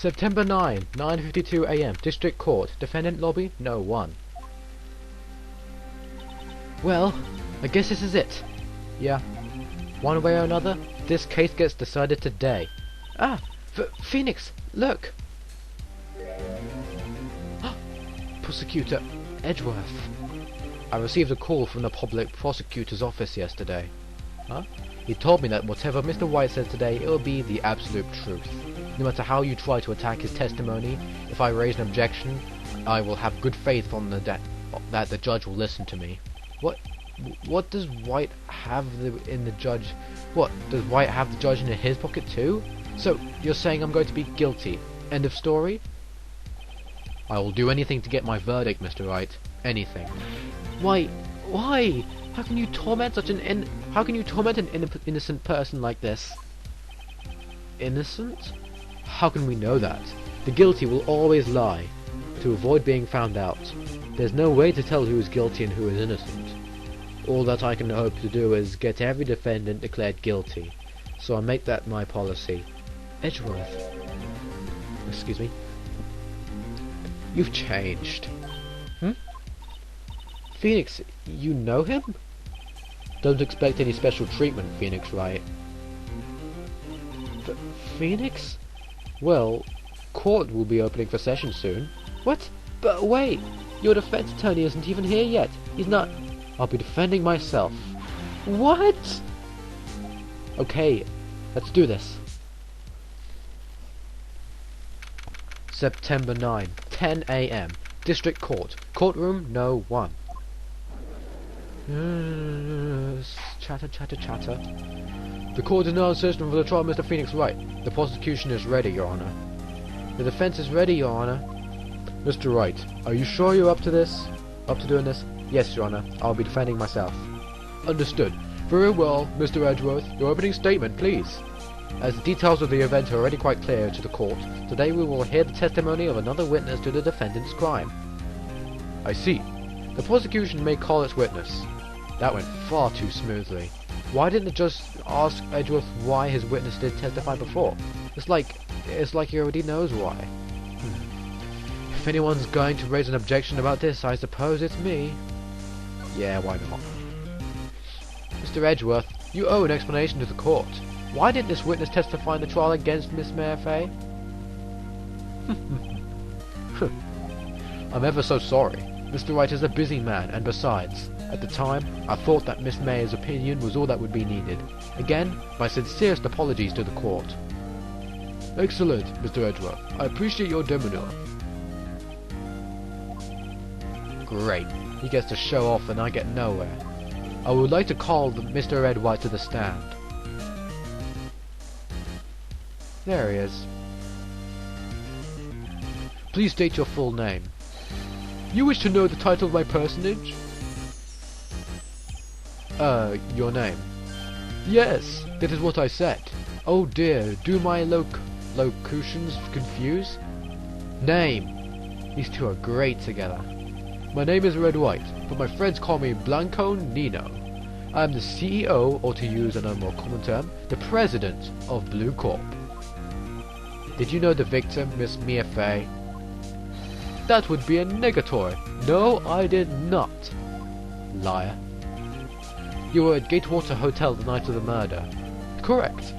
September 9, 9:52 AM, District Court, Defendant Lobby, No. 1. Well, I guess this is it. Yeah. One way or another, this case gets decided today. Ah! Phoenix! Look! Prosecutor Edgeworth. I received a call from the public prosecutor's office yesterday. Huh? He told me that whatever Mr. Wright says today, it will be the absolute truth. No matter how you try to attack his testimony, if I raise an objection, I will have good faith on that the judge will listen to me. What does Wright have in the judge? What, does Wright have the judge in his pocket too? So, you're saying I'm going to be guilty? End of story? I will do anything to get my verdict, Mr. Wright. Anything. Why? How can you torment such an innocent person like this? Innocent? How can we know that? The guilty will always lie, to avoid being found out. There's no way to tell who is guilty and who is innocent. All that I can hope to do is get every defendant declared guilty, so I make that my policy. Edgeworth. Excuse me. You've changed. Phoenix, you know him? Don't expect any special treatment, Phoenix, right? Phoenix? Well, court will be opening for session soon. What? But wait! Your defense attorney isn't even here yet. He's not... I'll be defending myself. What? Okay, let's do this. September 9, 10 AM, District Court, Courtroom No. 1. Chatter. The court is now in session for the trial of Mr. Phoenix Wright. The prosecution is ready, Your Honor. The defense is ready, Your Honor. Mr. Wright, are you sure you're up to this? Up to doing this? Yes, Your Honor. I'll be defending myself. Understood. Very well, Mr. Edgeworth. Your opening statement, please. As the details of the event are already quite clear to the court, today we will hear the testimony of another witness to the defendant's crime. I see. The prosecution may call its witness. That went far too smoothly. Why didn't it just ask Edgeworth why his witness did testify before? It's like he already knows why. If anyone's going to raise an objection about this, I suppose it's me. Yeah, why not? Mr. Edgeworth, you owe an explanation to the court. Why didn't this witness testify in the trial against Miss Mayfair? I'm ever so sorry. Mr. Wright is a busy man, and besides, at the time, I thought that Miss May's opinion was all that would be needed. Again, my sincerest apologies to the court. Excellent, Mr. Edgeworth. I appreciate your demeanor. Great. He gets to show off and I get nowhere. I would like to call Mr. Ed White to the stand. There he is. Please state your full name. You wish to know the title of my personage? Your name. Yes, that is what I said. Oh dear, do my locutions confuse? Name. These two are great together. My name is Red White, but my friends call me Blanco Nino. I am the CEO, or to use a more common term, the President of Blue Corp. Did you know the victim, Miss Mia Fey? That would be a negatory. No, I did not. Liar. You were at Gatewater Hotel the night of the murder. Correct.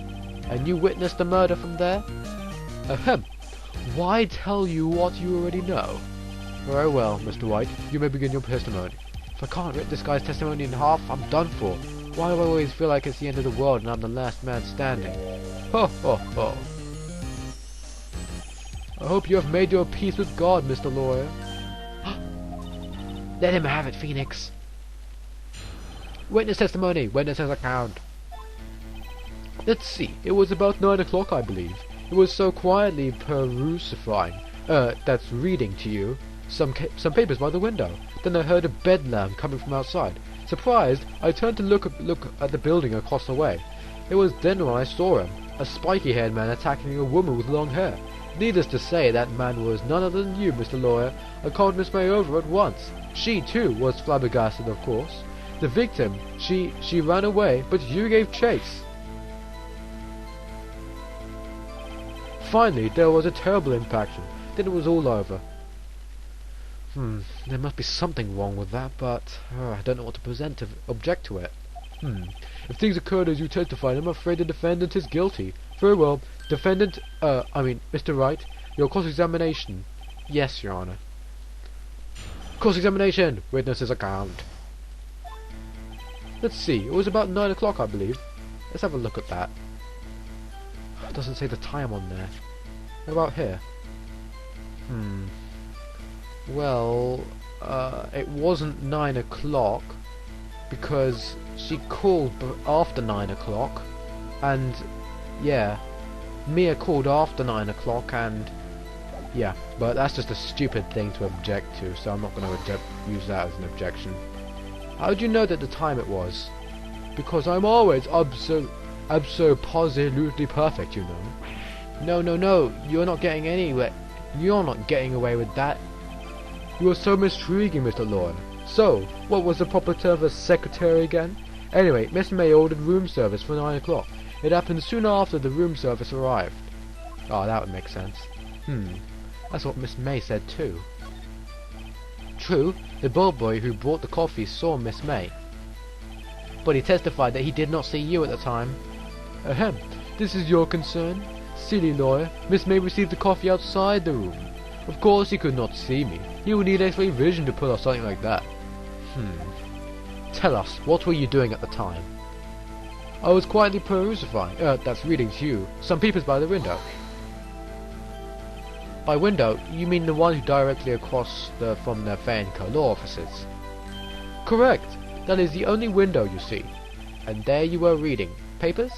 And you witnessed the murder from there? Ahem. Why tell you what you already know? Very well, Mr. White. You may begin your testimony. If I can't rip this guy's testimony in half, I'm done for. Why do I always feel like it's the end of the world and I'm the last man standing? Ho ho ho. I hope you have made your peace with God, Mr. Lawyer. Let him have it, Phoenix. Witness testimony. Witness's account. Let's see. It was about 9 o'clock, I believe. It was so quietly perusifying. That's reading to you. Some papers by the window. Then I heard a bedlam coming from outside. Surprised, I turned to look at the building across the way. It was then when I saw him, a spiky-haired man attacking a woman with long hair. Needless to say, that man was none other than you, Mr. Lawyer. I called Miss May over at once. She, too, was flabbergasted, of course. The victim, she ran away, but you gave chase. finally there was a terrible impaction. Then it was all over. There must be something wrong with that, but I don't know what to present to object to it. If things occurred as you testified, I'm afraid the defendant is guilty. Very well. Defendant, Mr. Wright, your cross-examination. Yes, Your Honor. Cross-examination! Witness's account. Let's see, it was about 9 o'clock, I believe. Let's have a look at that. It doesn't say the time on there. What about here? Well, it wasn't 9 o'clock because she called after 9 o'clock, and yeah, Mia called after 9 o'clock, and yeah, but that's just a stupid thing to object to, so I'm not going to use that as an objection. How did you know that the time it was? Because I'm always absolutely perfect, you know. No, you're not getting anywhere. You're not getting away with that. You are so intriguing, Mr. Lawyer. So, what was the proper term for secretary again? Anyway, Miss May ordered room service for 9 o'clock. It happened soon after the room service arrived. Oh, that would make sense. That's what Miss May said too. True, the bellboy who brought the coffee saw Miss May, but he testified that he did not see you at the time. Ahem, this is your concern? Silly lawyer, Miss May received the coffee outside the room. Of course he could not see me. He would need X-ray vision to pull off something like that. Tell us, what were you doing at the time? I was quietly reading to you some papers by the window. By window, you mean the one directly across from the Fanco law offices? Correct. That is the only window you see. And there you were reading. Papers?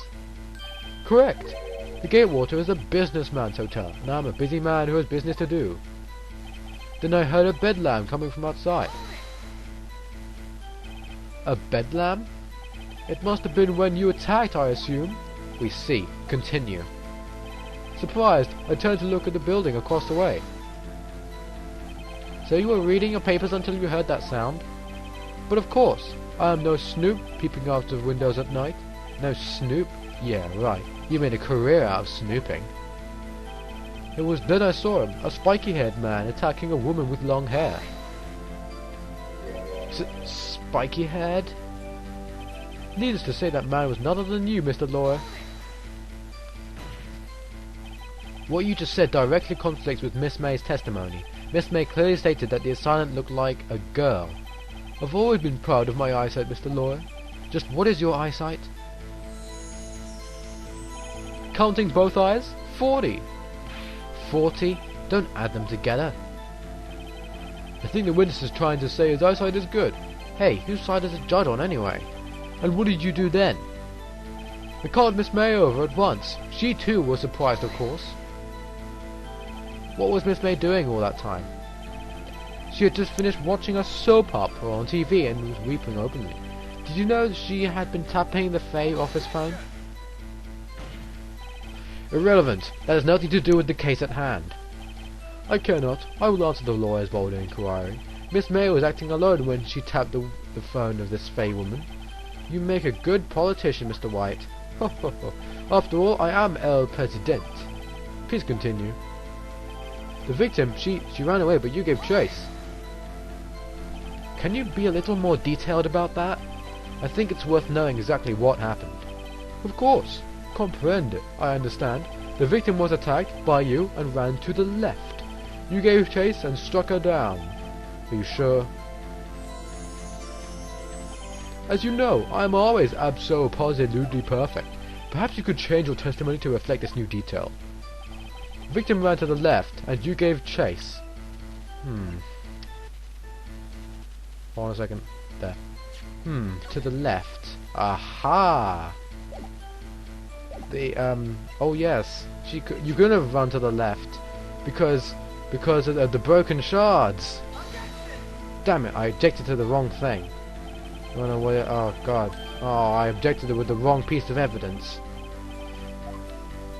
Correct. The Gatewater is a businessman's hotel, and I'm a busy man who has business to do. Then I heard a bedlam coming from outside. A bedlam? It must have been when you attacked, I assume. We see. Continue. Surprised, I turned to look at the building across the way. So you were reading your papers until you heard that sound? But of course, I am no snoop peeping out of windows at night. No snoop? Yeah, right. You made a career out of snooping. It was then I saw him, a spiky-haired man attacking a woman with long hair. Spiky-haired? Needless to say, that man was none other than you, Mr. Lawyer. What you just said directly conflicts with Miss May's testimony. Miss May clearly stated that the assailant looked like a girl. I've always been proud of my eyesight, Mr. Lawyer. Just what is your eyesight? Counting both eyes? 40. 40? Don't add them together. I think the witness is trying to say his eyesight is good. Hey, whose side is the judge on anyway? And what did you do then? I called Miss May over at once. She too was surprised, of course. What was Miss May doing all that time? She had just finished watching a soap opera on TV and was weeping openly. Did you know that she had been tapping the Faye office phone? Irrelevant. That has nothing to do with the case at hand. I cannot. I will answer the lawyer's bold inquiry. Miss May was acting alone when she tapped the phone of this Faye woman. You make a good politician, Mr. White. After all, I am El President. Please continue. The victim, she ran away, but you gave chase. Can you be a little more detailed about that? I think it's worth knowing exactly what happened. Of course. Comprende. I understand. The victim was attacked by you and ran to the left. You gave chase and struck her down. Are you sure? As you know, I am always absolutely perfect. Perhaps you could change your testimony to reflect this new detail. The victim ran to the left, and you gave chase. Hold on a second. There. To the left. Aha! Oh yes. You couldn't have run to the left. Because of the broken shards. Damn it, I objected to the wrong thing. Run away. Oh god. Oh, I objected with the wrong piece of evidence.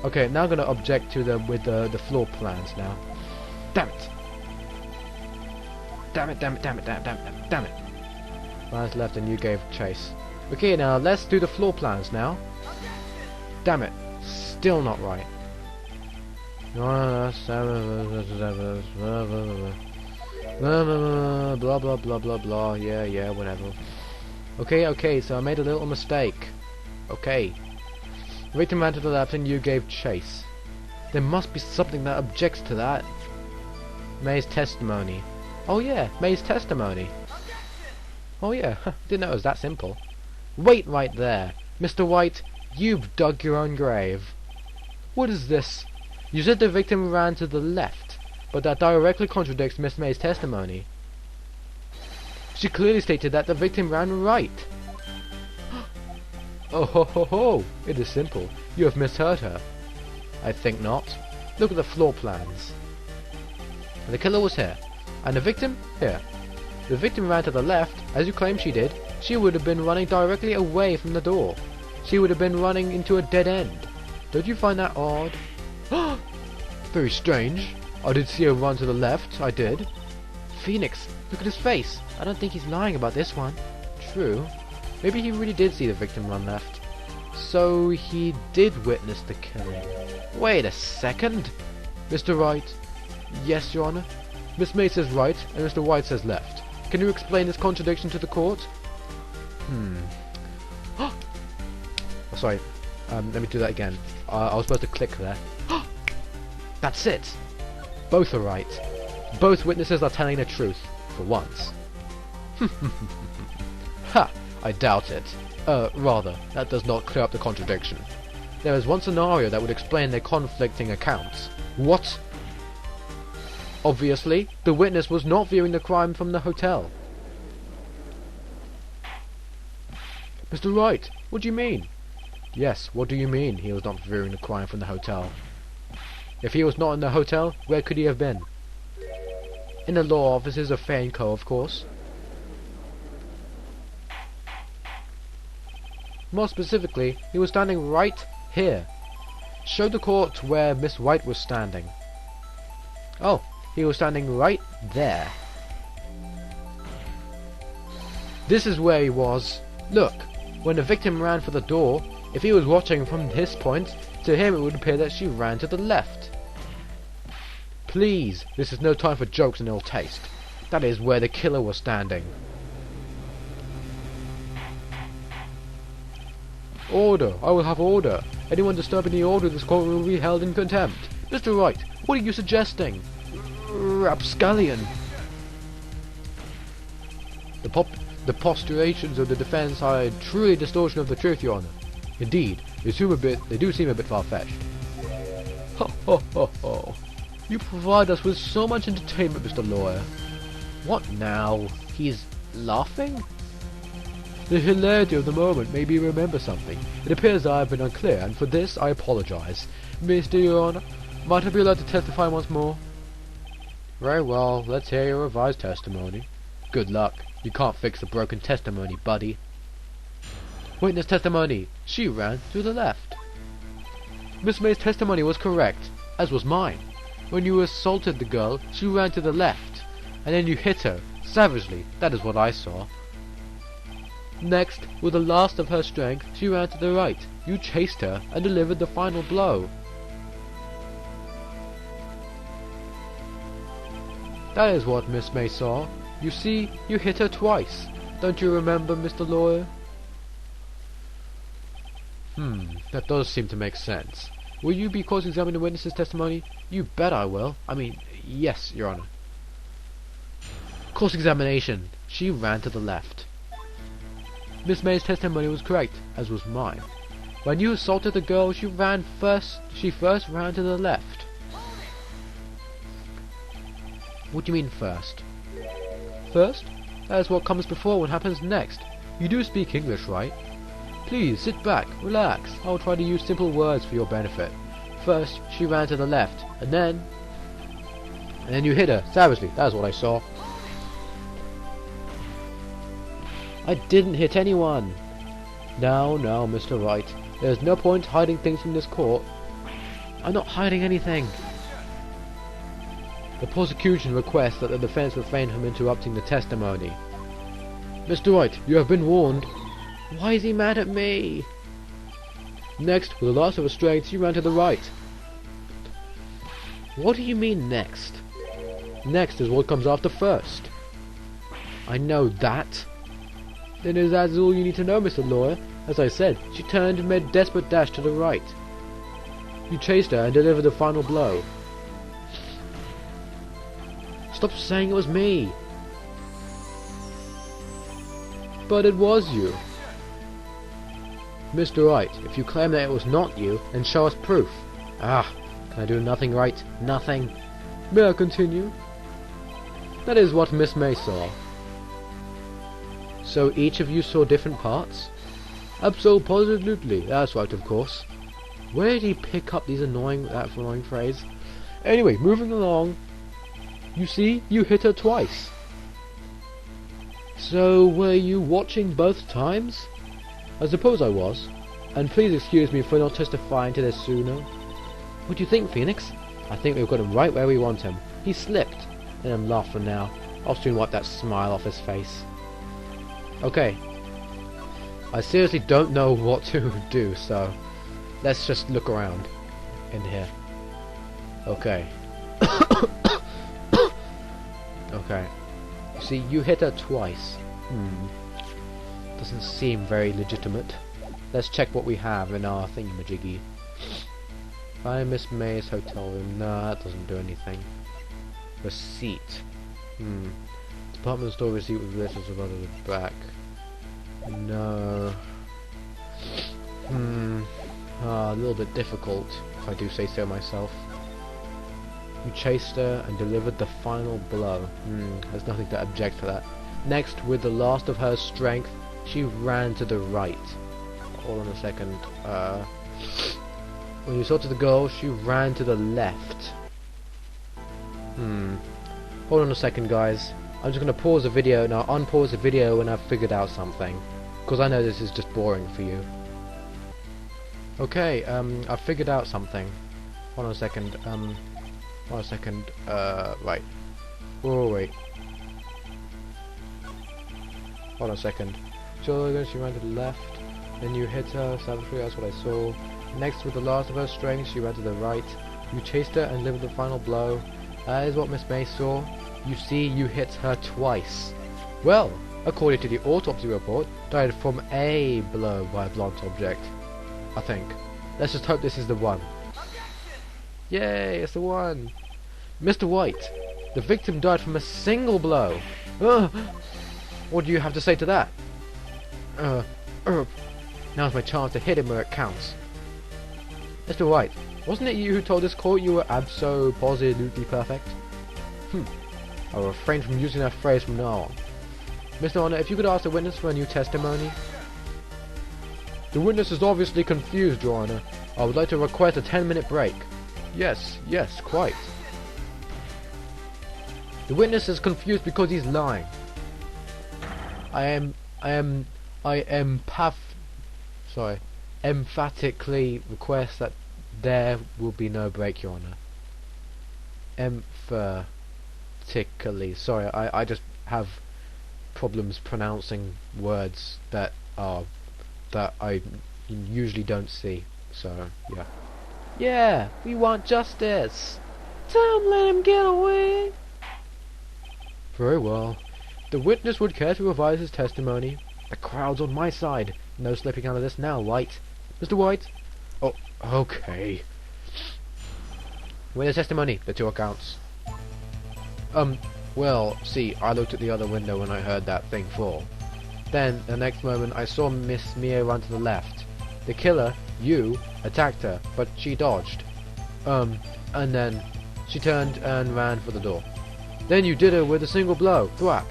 Okay, now I'm gonna object to with the floor plans now. Damn it! Damn it! Last left and you gave chase. Okay, now let's do the floor plans now. Damn it! Still not right. Blah blah blah blah blah. Yeah, whatever. Okay, so I made a little mistake. Okay. The victim ran to the left and you gave chase. There must be something that objects to that. May's testimony. Oh yeah, May's testimony. Oh yeah, didn't know it was that simple. Wait right there. Mr. White, you've dug your own grave. What is this? You said the victim ran to the left, but that directly contradicts Miss May's testimony. She clearly stated that the victim ran right. Oh ho ho ho! It is simple. You have misheard her. I think not. Look at the floor plans. The killer was here, and the victim here. The victim ran to the left, as you claim she did. She would have been running directly away from the door. She would have been running into a dead end. Don't you find that odd? Very strange. I did see her run to the left, I did. Phoenix, look at his face. I don't think he's lying about this one. True. Maybe he really did see the victim run left. So he did witness the killing. Wait a second. Mr. Wright. Yes, Your Honor. Miss May says right, and Mr. White says left. Can you explain this contradiction to the court? Oh, sorry. Let me do that again. I was supposed to click there. That's it. Both are right. Both witnesses are telling the truth, for once. Ha! I doubt it. Rather, that does not clear up the contradiction. There is one scenario that would explain their conflicting accounts. What? Obviously, the witness was not viewing the crime from the hotel. Mr. Wright, what do you mean? Yes, what do you mean he was not viewing the crime from the hotel? If he was not in the hotel, where could he have been? In the law offices of Fair & Co, of course. More specifically, he was standing right here. Show the court where Miss White was standing. Oh, he was standing right there. This is where he was. Look, when the victim ran for the door, if he was watching from this point, to him it would appear that she ran to the left. Please, this is no time for jokes and ill taste. That is where the killer was standing. Order! I will have order. Anyone disturbing the order of this court will be held in contempt. Mr. Wright, what are you suggesting? Rapscallion! The postulations of the defense are a truly distortion of the truth, Your Honor. Indeed, they do seem a bit far-fetched. Ho ho ho ho! You provide us with so much entertainment, Mr. Lawyer. What now? He's laughing? The hilarity of the moment made me remember something. It appears I have been unclear, and for this I apologize. Mr. Your Honor, might I be allowed to testify once more? Very well, let's hear your revised testimony. Good luck. You can't fix a broken testimony, buddy. Witness testimony. She ran to the left. Miss May's testimony was correct, as was mine. When you assaulted the girl, she ran to the left, and then you hit her, savagely. That is what I saw. Next, with the last of her strength, she ran to the right. You chased her, and delivered the final blow. That is what Miss May saw. You see, you hit her twice. Don't you remember, Mr. Lawyer? That does seem to make sense. Will you be cross-examining the witness's testimony? You bet I will. I mean, yes, Your Honor. Cross-examination. She ran to the left. Miss May's testimony was correct, as was mine. When you assaulted the girl, she first ran to the left. What do you mean first? First? That is what comes before what happens next. You do speak English, right? Please, sit back, relax. I will try to use simple words for your benefit. First, she ran to the left, and then you hit her, savagely. That is what I saw. I didn't hit anyone. Now, Mr. Wright. There's no point hiding things from this court. I'm not hiding anything. The prosecution requests that the defense refrain from interrupting the testimony. Mr. Wright, you have been warned. Why is he mad at me? Next, with the loss of her strength, she ran to the right. What do you mean next? Next is what comes after first. I know that. Then that's all you need to know, Mr. Lawyer. As I said, she turned and made a desperate dash to the right. You chased her and delivered the final blow. Stop saying it was me. But it was you. Mr. Wright, if you claim that it was not you, then show us proof. Ah, can I do nothing right? Nothing. May I continue? That is what Miss May saw. So each of you saw different parts? Absolutely, that's right, of course. Where did he pick up that annoying phrase? Anyway, moving along. You see, you hit her twice. So, were you watching both times? I suppose I was. And please excuse me for not testifying to this sooner. What do you think, Phoenix? I think we've got him right where we want him. He slipped. Let him laugh for now. I'll soon wipe that smile off his face. Okay. I seriously don't know what to do, so let's just look around in here. Okay. Okay. See, you hit her twice. Doesn't seem very legitimate. Let's check what we have in our thingamajiggy. Find Miss May's hotel room. Nah, that doesn't do anything. Receipt. Department store receipt with letters of other back. No. A little bit difficult, if I do say so myself. You chased her and delivered the final blow. There's nothing to object to that. Next, with the last of her strength, she ran to the right. Hold on a second. When you saw to the goal, she ran to the left. Hold on a second, guys. I'm just going to pause the video, and I'll unpause the video when I've figured out something. Because I know this is just boring for you. Okay, I've figured out something. Hold on a second. Right. Oh, wait. Hold on a second. So she ran to the left, then you hit her, savagely, that's what I saw. Next, with the last of her strength, she ran to the right. You chased her and delivered the final blow. That is what Miss May saw. You see, you hit her twice. Well, according to the autopsy report, died from a blow by a blunt object. I think. Let's just hope this is the one. Yay, it's the one. Mr. White, the victim died from a single blow. What do you have to say to that? Now's my chance to hit him where it counts. Mr. White, wasn't it you who told this court you were abso-positively perfect? I'll refrain from using that phrase from now on. Mr. Honor, if you could ask the witness for a new testimony. The witness is obviously confused, Your Honor. I would like to request a 10-minute break. Yes, quite. The witness is confused because he's lying. I emphatically request that there will be no break, Your Honor. Emphatically. Sorry, I just have problems pronouncing words that I usually don't see. So, yeah. Yeah, we want justice. Don't let him get away. Very well. The witness would care to revise his testimony. The crowd's on my side. No slipping out of this now, White. Mr. White? Oh, okay. With the testimony, the two accounts. Well, see, I looked at the other window when I heard that thing fall. Then, the next moment, I saw Miss Mia run to the left. The killer, you, attacked her, but she dodged. And then she turned and ran for the door. Then you did her with a single blow. Thwap.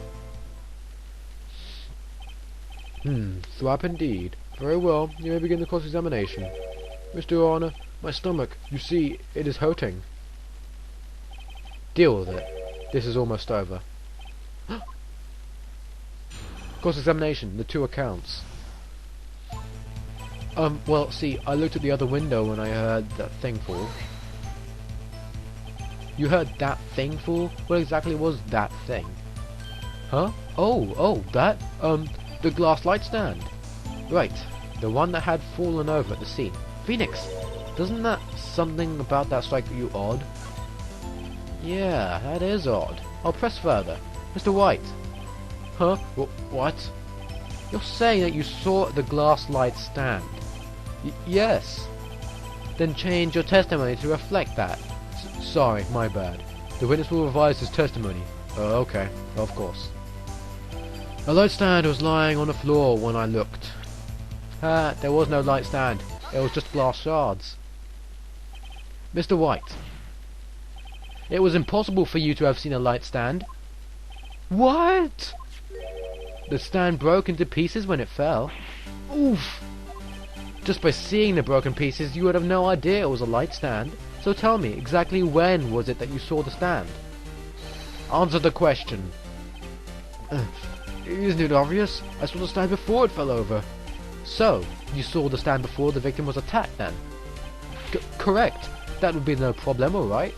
Thwap indeed. Very well, you may begin the cross-examination. Mr. Honor, my stomach, you see, it is hurting. Deal with it. This is almost over. Cross-examination, the two accounts. Well, see, I looked at the other window when I heard that thing fall. You heard that thing fall? What exactly was that thing? Huh? Oh, that? The glass light stand. Right, the one that had fallen over at the scene. Phoenix, doesn't that something about that strike you odd? Yeah, that is odd. I'll press further. Mr. White. Huh? What? You're saying that you saw the glass light stand? Yes. Then change your testimony to reflect that. Sorry, my bad. The witness will revise his testimony. Okay, of course. A light stand was lying on the floor when I looked. There was no light stand. It was just glass shards. Mr. White. It was impossible for you to have seen a light stand. What? The stand broke into pieces when it fell. Oof. Just by seeing the broken pieces, you would have no idea it was a light stand. So tell me, exactly when was it that you saw the stand? Answer the question. Isn't it obvious? I saw the stand before it fell over. So, you saw the stand before the victim was attacked then? Correct. That would be no problemo, right?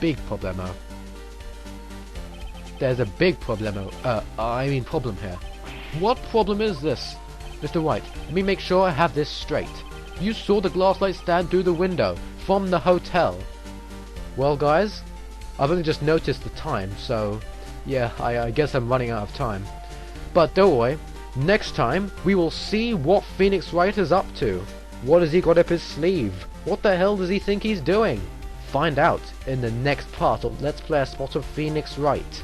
Big problemo. There's a big problemo. Problem here. What problem is this? Mr. White, let me make sure I have this straight. You saw the glass light stand through the window from the hotel. Well, guys, I've only just noticed the time, so yeah, I guess I'm running out of time. But don't worry, next time we will see what Phoenix Wright is up to. What has he got up his sleeve? What the hell does he think he's doing? Find out in the next part of Let's Play a Spot of Phoenix Wright.